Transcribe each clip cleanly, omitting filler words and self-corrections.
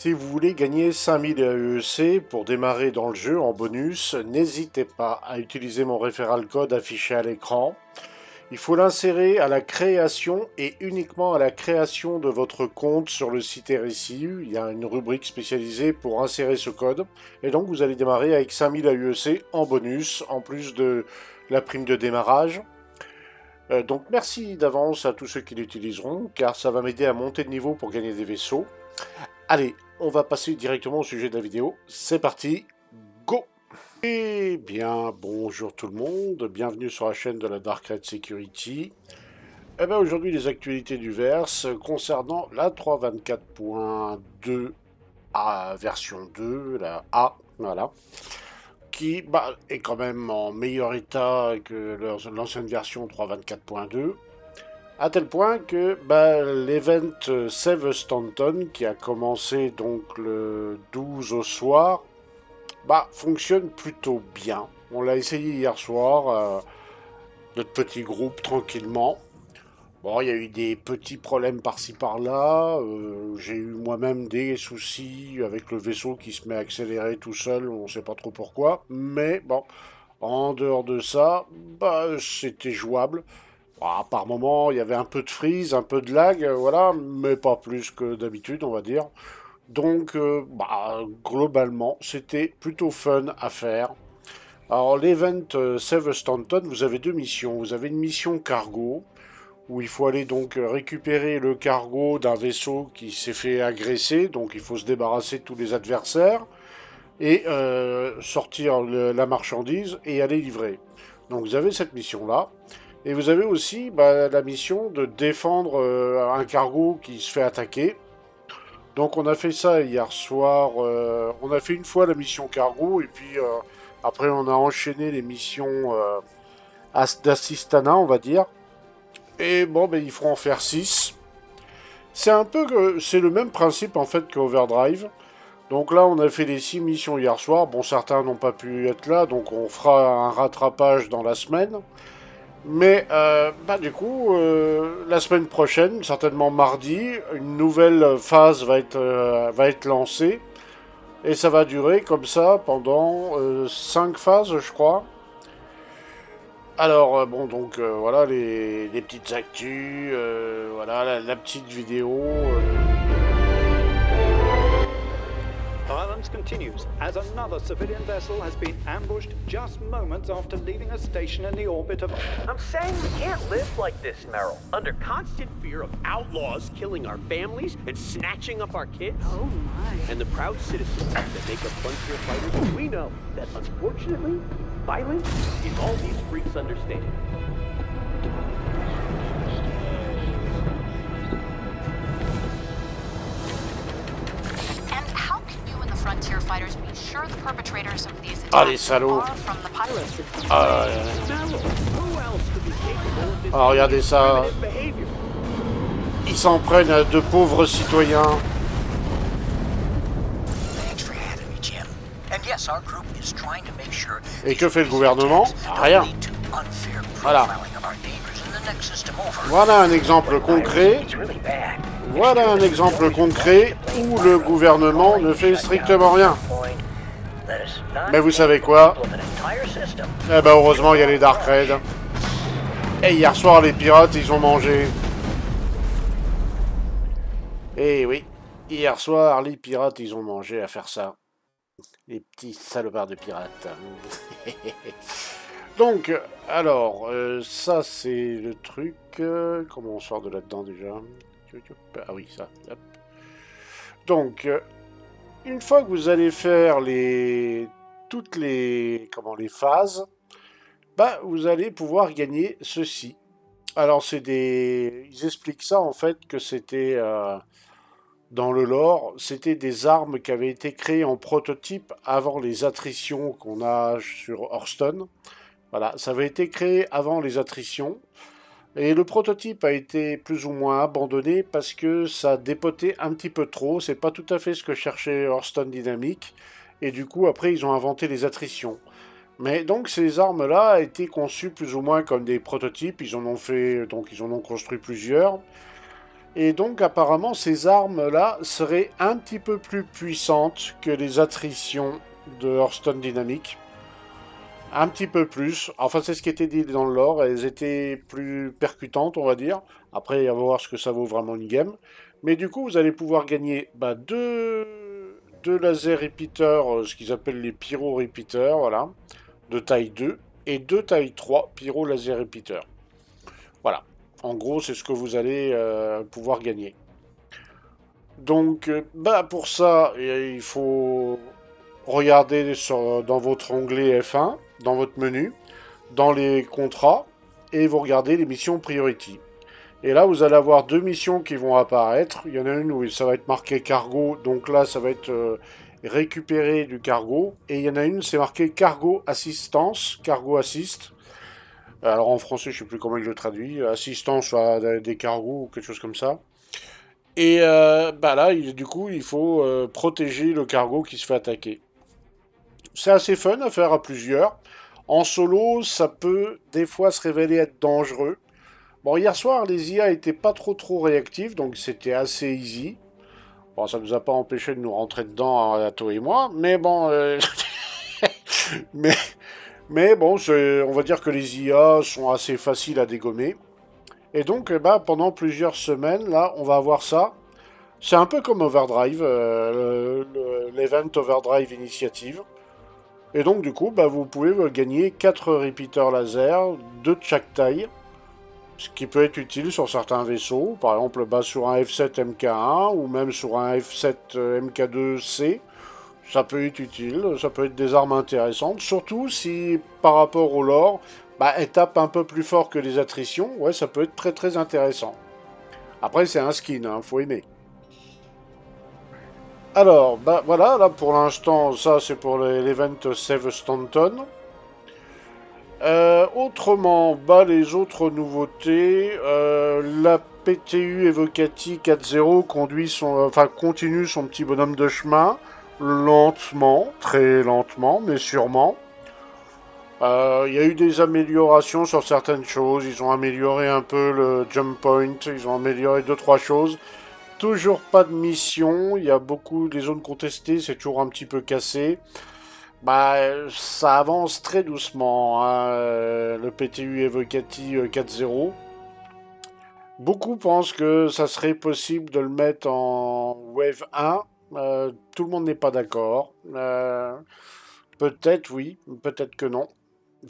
Si vous voulez gagner 5000 AEC pour démarrer dans le jeu en bonus, n'hésitez pas à utiliser mon référal code affiché à l'écran. Il faut l'insérer à la création et uniquement à la création de votre compte sur le site RSI. Il y a une rubrique spécialisée pour insérer ce code. Et donc vous allez démarrer avec 5000 AEC en bonus, en plus de la prime de démarrage. Donc merci d'avance à tous ceux qui l'utiliseront, car ça va m'aider à monter de niveau pour gagner des vaisseaux. Allez, on va passer directement au sujet de la vidéo. C'est parti, go! Eh bien, bonjour tout le monde, bienvenue sur la chaîne de la Dark Red Security. Eh bien, aujourd'hui, les actualités du verse concernant la 3.24.2 à version 2, la A, voilà, qui est quand même en meilleur état que l'ancienne version 3.24.2. À tel point que l'event Save Stanton, qui a commencé donc le 12 au soir, fonctionne plutôt bien. On l'a essayé hier soir, notre petit groupe, tranquillement. Bon, il y a eu des petits problèmes par-ci par-là. J'ai eu moi-même des soucis avec le vaisseau qui se met à accélérer tout seul, on ne sait pas trop pourquoi. Mais bon, en dehors de ça, c'était jouable. Par moment, il y avait un peu de freeze, un peu de lag, voilà, mais pas plus que d'habitude, on va dire. Donc, globalement, c'était plutôt fun à faire. Alors, l'event Save Stanton, vous avez deux missions. Vous avez une mission cargo, où il faut aller donc récupérer le cargo d'un vaisseau qui s'est fait agresser, donc il faut se débarrasser de tous les adversaires, et sortir la marchandise et aller livrer. Donc, vous avez cette mission-là. Et vous avez aussi la mission de défendre un cargo qui se fait attaquer. Donc on a fait ça hier soir. On a fait une fois la mission cargo et puis après on a enchaîné les missions d'assistanat, on va dire. Et bon, ils feront en faire 6. C'est le même principe en fait qu'Overdrive. Donc là, on a fait les 6 missions hier soir. Bon, certains n'ont pas pu être là, donc on fera un rattrapage dans la semaine. Mais du coup, la semaine prochaine, certainement mardi, une nouvelle phase va être lancée. Et ça va durer comme ça pendant 5 phases, je crois. Alors, voilà les petites actus, voilà la petite vidéo. Violence continues as another civilian vessel has been ambushed just moments after leaving a station in the orbit of... I'm saying we can't live like this, Meryl. Under constant fear of outlaws killing our families and snatching up our kids. Oh my. And the proud citizens that make us frontier fighters, we know that unfortunately, violence is all these freaks understand. Frontier fighters be sure the perpetrators of these Ah, les attacks salauds. are from the pirates. Ah, regardez ça. Ils s'en prennent à de pauvres citoyens. Et que fait le gouvernement? Rien. Voilà. Voilà un exemple concret. Voilà un exemple concret où le gouvernement ne fait strictement rien. Mais vous savez quoi? Eh ben heureusement il y a les Dark Raid. Et hier soir les pirates ils ont mangé. Eh oui, hier soir les pirates ils ont mangé à faire ça. Les petits salopards de pirates. Donc, alors, ça c'est le truc. Comment on sort de là-dedans déjà? Ah oui, ça. Hop. Donc, une fois que vous allez faire toutes les phases, vous allez pouvoir gagner ceci. Alors, ils expliquent ça en fait que c'était dans le lore, c'était des armes qui avaient été créées en prototype avant les attritions qu'on a sur Hearthstone. Voilà, ça avait été créé avant les attritions. Et le prototype a été plus ou moins abandonné parce que ça dépotait un petit peu trop. C'est pas tout à fait ce que cherchait Hearthstone Dynamics. Et du coup, après, ils ont inventé les attritions. Mais donc, ces armes-là étaient conçues plus ou moins comme des prototypes. Ils en ont construit plusieurs. Et donc apparemment ces armes-là seraient un petit peu plus puissantes que les attritions de Hearthstone Dynamics. Un petit peu plus. Enfin c'est ce qui était dit dans le lore. Elles étaient plus percutantes on va dire. Après on va voir ce que ça vaut vraiment une game. Mais du coup vous allez pouvoir gagner deux laser repeaters, ce qu'ils appellent les pyro repeaters, voilà, de taille 2. Et deux taille 3 pyro laser repeaters. Voilà. En gros, c'est ce que vous allez pouvoir gagner. Donc, pour ça, il faut regarder dans votre onglet F1, dans votre menu, dans les contrats, et vous regardez les missions Priority. Et là, vous allez avoir deux missions qui vont apparaître. Il y en a une où ça va être marqué cargo, donc là, ça va être récupérer du cargo. Et il y en a une, c'est marqué cargo assistance, cargo assist. Alors en français, je sais plus comment il le traduit, assistance à des cargos ou quelque chose comme ça. Et là, du coup, il faut protéger le cargo qui se fait attaquer. C'est assez fun à faire à plusieurs. En solo, ça peut des fois se révéler être dangereux. Bon, hier soir, les IA étaient pas trop réactifs, donc c'était assez easy. Bon, ça nous a pas empêché de nous rentrer dedans, Ato et moi, mais bon... mais... Mais bon, on va dire que les IA sont assez faciles à dégommer. Et donc, pendant plusieurs semaines, là, on va avoir ça. C'est un peu comme Overdrive, l'Event Overdrive Initiative. Et donc, du coup, vous pouvez gagner 4 repeaters laser, 2 de chaque taille. Ce qui peut être utile sur certains vaisseaux. Par exemple, sur un F7 MK1 ou même sur un F7 MK2C. Ça peut être utile, ça peut être des armes intéressantes, surtout si par rapport au lore, elles tapent un peu plus fort que les attritions, ouais, ça peut être très intéressant. Après, c'est un skin, hein, faut aimer. Alors, voilà, là pour l'instant, ça c'est pour l'event Save Stanton. Autrement, les autres nouveautés, la PTU Evocati 4.0 continue son petit bonhomme de chemin. Lentement, très lentement, mais sûrement. Il y a eu des améliorations sur certaines choses. Ils ont amélioré un peu le jump point. Ils ont amélioré 2-3 choses. Toujours pas de mission. Il y a beaucoup des zones contestées. C'est toujours un petit peu cassé. Ça avance très doucement. Hein, le PTU Evocati 4.0. Beaucoup pensent que ça serait possible de le mettre en Wave 1. Tout le monde n'est pas d'accord. Peut-être oui, peut-être que non.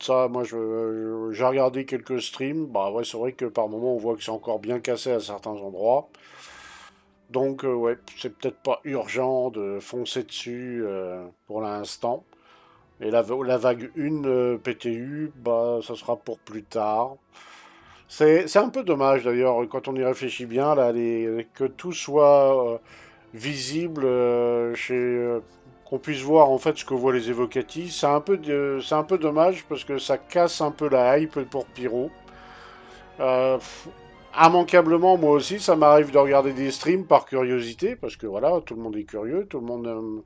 Ça, moi, j'ai regardé quelques streams. Ouais, c'est vrai que par moment, on voit que c'est encore bien cassé à certains endroits. Donc, ouais, c'est peut-être pas urgent de foncer dessus pour l'instant. Et la vague 1 PTU, ça sera pour plus tard. C'est un peu dommage d'ailleurs, quand on y réfléchit bien, là, que tout soit visible qu'on puisse voir en fait ce que voient les évocatifs. C'est un peu dommage parce que ça casse un peu la hype pour Pyro. Immanquablement, moi aussi, ça m'arrive de regarder des streams par curiosité parce que voilà, tout le monde est curieux, tout le monde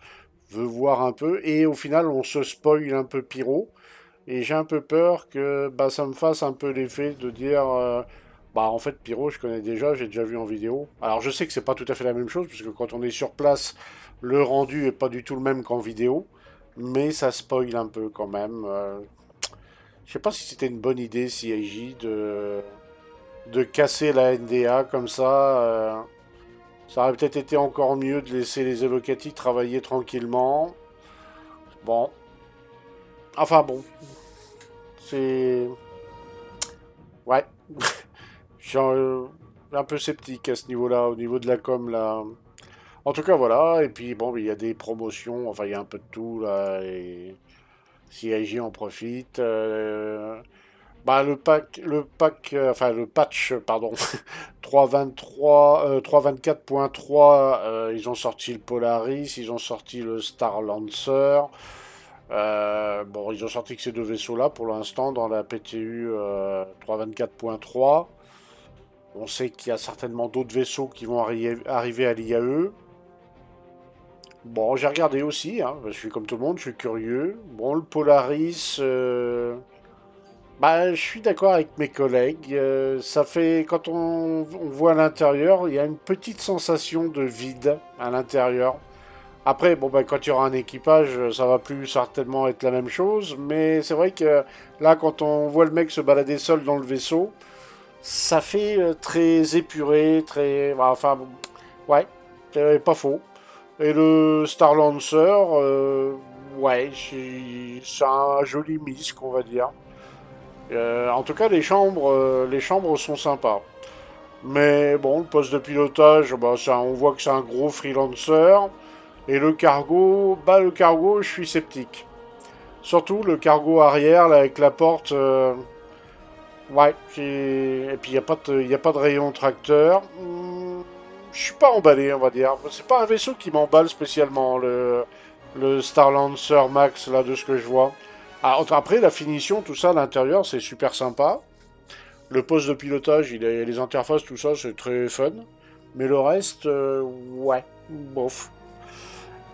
veut voir un peu et au final, on se spoil un peu Pyro. Et j'ai un peu peur que ça me fasse un peu l'effet de dire en fait Pyro je connais déjà, j'ai déjà vu en vidéo. Alors je sais que c'est pas tout à fait la même chose, parce que quand on est sur place, le rendu est pas du tout le même qu'en vidéo, mais ça spoil un peu quand même. Je sais pas si c'était une bonne idée CIJ de casser la NDA comme ça. Ça aurait peut-être été encore mieux de laisser les évocatifs travailler tranquillement. Bon. Enfin bon. C'est... Ouais. Je suis un peu sceptique à ce niveau-là, au niveau de la com, là. En tout cas, voilà. Et puis, bon, il y a des promotions. Enfin, il y a un peu de tout, là. Et CIG en profite. Le patch, pardon, 3.23, 3.24.3, ils ont sorti le Polaris, ils ont sorti le Star Lancer. Ils ont sorti que ces deux vaisseaux-là pour l'instant dans la PTU 3.24.3. On sait qu'il y a certainement d'autres vaisseaux qui vont arriver à l'IAE. Bon, j'ai regardé aussi, hein, je suis comme tout le monde, je suis curieux. Bon, le Polaris, Bah, je suis d'accord avec mes collègues. Ça fait, quand on voit l'intérieur, il y a une petite sensation de vide à l'intérieur. Après, bon, bah, quand il y aura un équipage, ça va plus certainement être la même chose. Mais c'est vrai que là, quand on voit le mec se balader seul dans le vaisseau, ça fait très épuré, très. Bah, enfin, ouais, c'est pas faux. Et le Star Lancer, ouais, c'est un joli misc, on va dire. En tout cas, les chambres sont sympas. Mais bon, le poste de pilotage, bah, on voit que c'est un gros freelancer. Et le cargo, je suis sceptique. Surtout le cargo arrière, là, avec la porte. Ouais, et puis il y a pas de rayon tracteur. Je suis pas emballé, on va dire. C'est pas un vaisseau qui m'emballe spécialement, le Star Lancer Max, là, de ce que je vois. Ah, après, la finition, tout ça, à l'intérieur, c'est super sympa. Le poste de pilotage, les interfaces, tout ça, c'est très fun. Mais le reste, ouais, bof.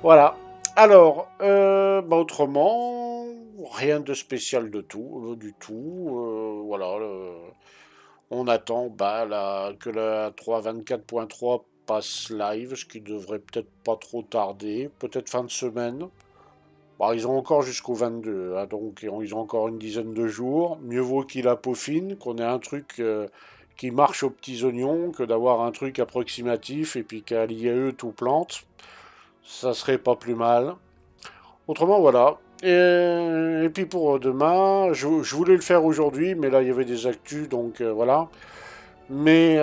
Voilà. Alors, bah autrement, rien de spécial de tout, du tout. Voilà. On attend bah, que la 3.24.3 passe live, ce qui devrait peut-être pas trop tarder, peut-être fin de semaine. Bah, ils ont encore jusqu'au 22, hein, donc ils ont encore une dizaine de jours. Mieux vaut qu'il la peaufine, qu'on ait un truc qui marche aux petits oignons, que d'avoir un truc approximatif et puis qu'à l'IAE tout plante. Ça serait pas plus mal. Autrement, voilà. Et puis pour demain, je voulais le faire aujourd'hui, mais là il y avait des actus, donc voilà. Mais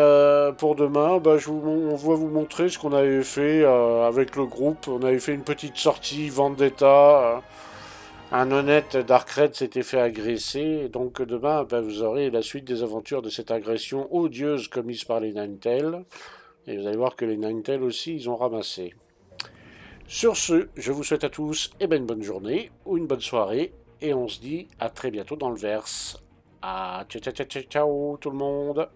pour demain, bah, on va vous montrer ce qu'on avait fait avec le groupe. On avait fait une petite sortie Vendetta. Un honnête Darkred s'était fait agresser. Et donc demain, bah, vous aurez la suite des aventures de cette agression odieuse commise par les Ninetales. Et vous allez voir que les Ninetales aussi, ils ont ramassé. Sur ce, je vous souhaite à tous une bonne journée ou une bonne soirée. Et on se dit à très bientôt dans le verse. Ah, ciao ciao ciao ciao tout le monde.